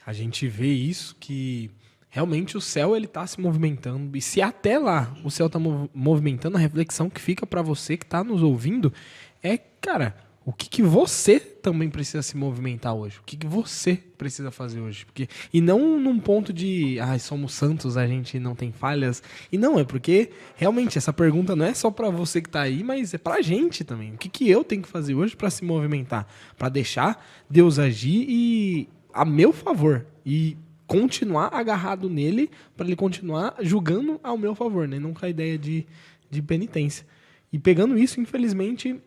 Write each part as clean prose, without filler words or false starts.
A gente vê isso, que realmente o céu ele tá se movimentando. E se até lá o céu tá movimentando, a reflexão que fica para você que tá nos ouvindo é, cara, o que você também precisa se movimentar hoje? O que você precisa fazer hoje? E não num ponto de, somos santos, a gente não tem falhas. E não, é porque realmente essa pergunta não é só para você que tá aí, mas é pra gente também. O que eu tenho que fazer hoje para se movimentar? Para deixar Deus agir e a meu favor. E continuar agarrado nele para ele continuar julgando ao meu favor, né? Não com a ideia de penitência. E pegando isso, infelizmente,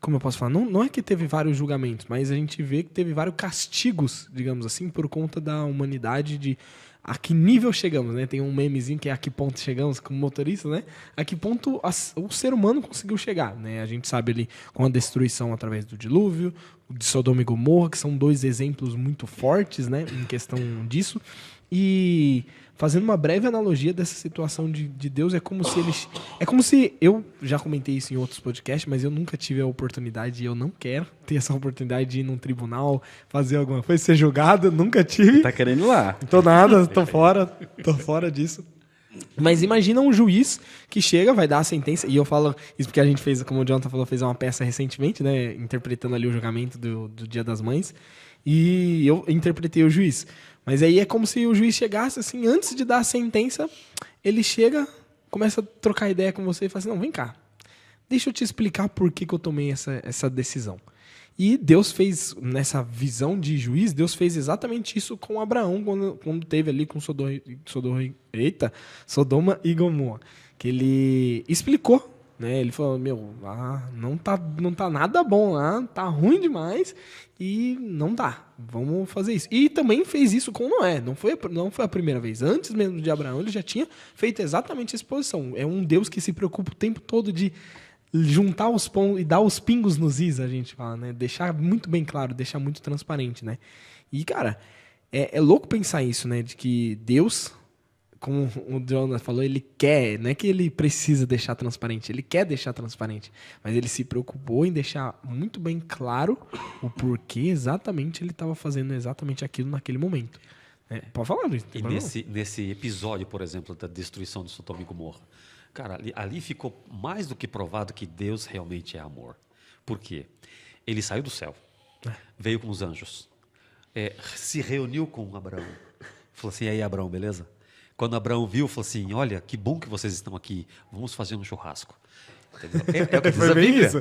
como eu posso falar, não é que teve vários julgamentos, mas a gente vê que teve vários castigos, digamos assim, por conta da humanidade, de a que nível chegamos, né? Tem um memezinho que é a que ponto chegamos como motorista, né? A que ponto o ser humano conseguiu chegar, né? A gente sabe ali com a destruição através do dilúvio, de Sodoma e Gomorra, que são dois exemplos muito fortes, né? Em questão disso. E fazendo uma breve analogia dessa situação de Deus, é como se eu já comentei isso em outros podcasts, mas eu nunca tive a oportunidade e eu não quero ter essa oportunidade de ir num tribunal, fazer alguma coisa, ser julgado, nunca tive. Tá querendo ir lá? Tô fora disso. Mas imagina um juiz que chega, vai dar a sentença, e eu falo isso porque a gente fez, como o Jonathan falou, fez uma peça recentemente, né, interpretando ali o julgamento do Dia das Mães, e eu interpretei o juiz. Mas aí é como se o juiz chegasse, assim, antes de dar a sentença, ele chega, começa a trocar ideia com você e fala assim, não, vem cá, deixa eu te explicar por que eu tomei essa decisão. E Deus fez, nessa visão de juiz, Deus fez exatamente isso com Abraão, quando teve ali com Sodoma e Gomorra. Que ele explicou, né? Ele falou, não tá nada bom lá, tá ruim demais e não dá, vamos fazer isso. E também fez isso com Noé, não foi a primeira vez. Antes mesmo de Abraão, ele já tinha feito exatamente essa posição. É um Deus que se preocupa o tempo todo de juntar os pontos e dar os pingos nos is, a gente fala, né? Deixar muito bem claro, deixar muito transparente, né? E, cara, é louco pensar isso, né? De que Deus, como o Jonas falou, ele quer, não é que ele precisa deixar transparente, ele quer deixar transparente, mas ele se preocupou em deixar muito bem claro o porquê exatamente ele estava fazendo exatamente aquilo naquele momento. Pode falar, Luiz. E nesse episódio, por exemplo, da destruição de Sodoma e Gomorra, cara, ali ficou mais do que provado que Deus realmente é amor. Por quê? Ele saiu do céu, veio com os anjos, se reuniu com Abraão. Falou assim, e aí, Abraão, beleza? Quando Abraão viu, falou assim, olha, que bom que vocês estão aqui, vamos fazer um churrasco. É o que diz a Bíblia.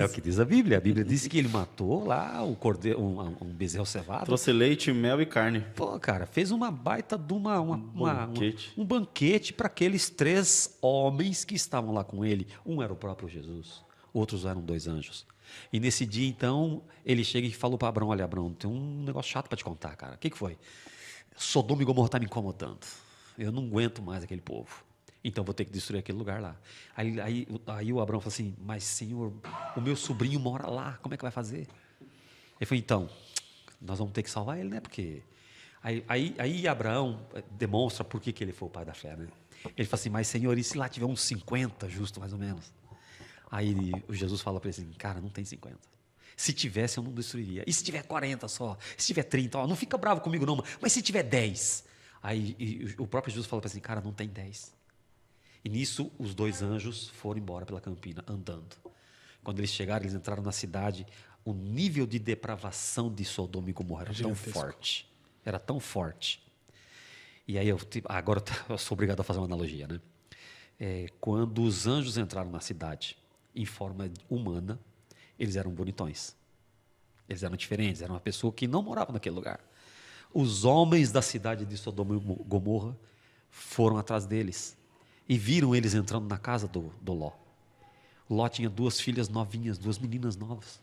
É o que diz a Bíblia. A Bíblia diz que ele matou lá o cordeiro, um bezerro cevado. Trouxe leite, mel e carne. Pô, cara, fez uma baita de banquete. um banquete para aqueles 3 homens que estavam lá com ele. Um era o próprio Jesus, outros eram 2 anjos. E nesse dia, então, ele chega e falou para Abraão, olha, Abraão, tem um negócio chato para te contar, cara. O que foi? Sodoma e Gomorra está me incomodando. Eu não aguento mais aquele povo. Então vou ter que destruir aquele lugar lá. Aí o Abraão falou assim, mas Senhor, o meu sobrinho mora lá, como é que vai fazer? Ele falou, então, nós vamos ter que salvar ele, né? Porque... Aí Abraão demonstra por que ele foi o pai da fé, né? Ele fala assim, mas Senhor, e se lá tiver uns 50 justo, mais ou menos? Aí o Jesus fala para ele assim, cara, não tem 50. Se tivesse, eu não destruiria. E se tiver 40 só? Se tiver 30, ó, não fica bravo comigo não, mas se tiver 10? Aí o próprio Jesus fala para ele assim, cara, não tem 10. E nisso, os 2 anjos foram embora pela campina, andando. Quando eles chegaram, eles entraram na cidade, o nível de depravação de Sodoma e Gomorra era tão forte. Era tão forte. E aí, agora eu sou obrigado a fazer uma analogia, né? Quando os anjos entraram na cidade, em forma humana, eles eram bonitões. Eles eram diferentes, eram uma pessoa que não morava naquele lugar. Os homens da cidade de Sodoma e Gomorra foram atrás deles. E viram eles entrando na casa do Ló. Ló tinha 2 filhas novinhas, 2 meninas novas.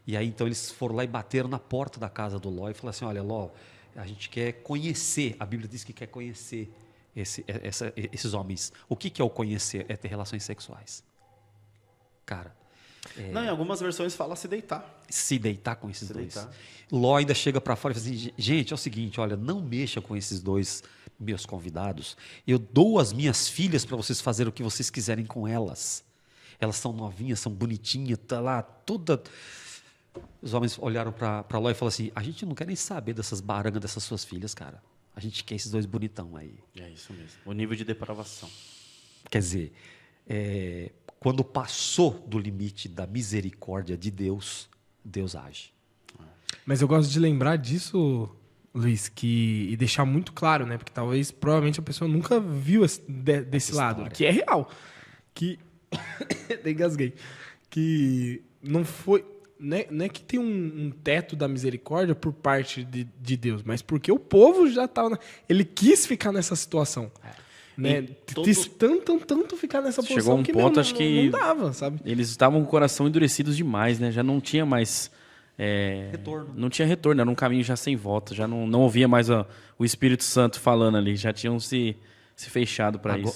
E aí então eles foram lá e bateram na porta da casa do Ló e falaram assim, olha Ló, a gente quer conhecer, a Bíblia diz que quer conhecer esses homens. O que é o conhecer? É ter relações sexuais. Cara... Não, em algumas versões fala se deitar. Se deitar com esses 2. Ló ainda chega para fora e fala assim, gente, é o seguinte, olha, não mexa com esses 2 meus convidados. Eu dou as minhas filhas para vocês fazerem o que vocês quiserem com elas. Elas são novinhas, são bonitinhas, tá lá toda Os homens olharam para Ló e falaram assim, a gente não quer nem saber dessas barangas dessas suas filhas, cara. A gente quer esses 2 bonitão aí. É isso mesmo. O nível de depravação. Quer dizer, quando passou do limite da misericórdia de Deus, Deus age. Mas eu gosto de lembrar disso, Luiz, e deixar muito claro, né? Porque provavelmente a pessoa nunca viu desse lado, história. que é real. Que. Até engasguei. Que não foi. Não é que tem um teto da misericórdia por parte de Deus, mas porque o povo já estava. Ele quis ficar nessa situação. Né? Quis tanto ficar nessa posição. Chegou um que ponto, não, acho que não dava, sabe? eles estavam com o coração endurecidos demais, né? Já não tinha mais Retorno. Não tinha retorno, era um caminho já sem volta, já não ouvia mais o Espírito Santo falando ali, já tinham se fechado para isso.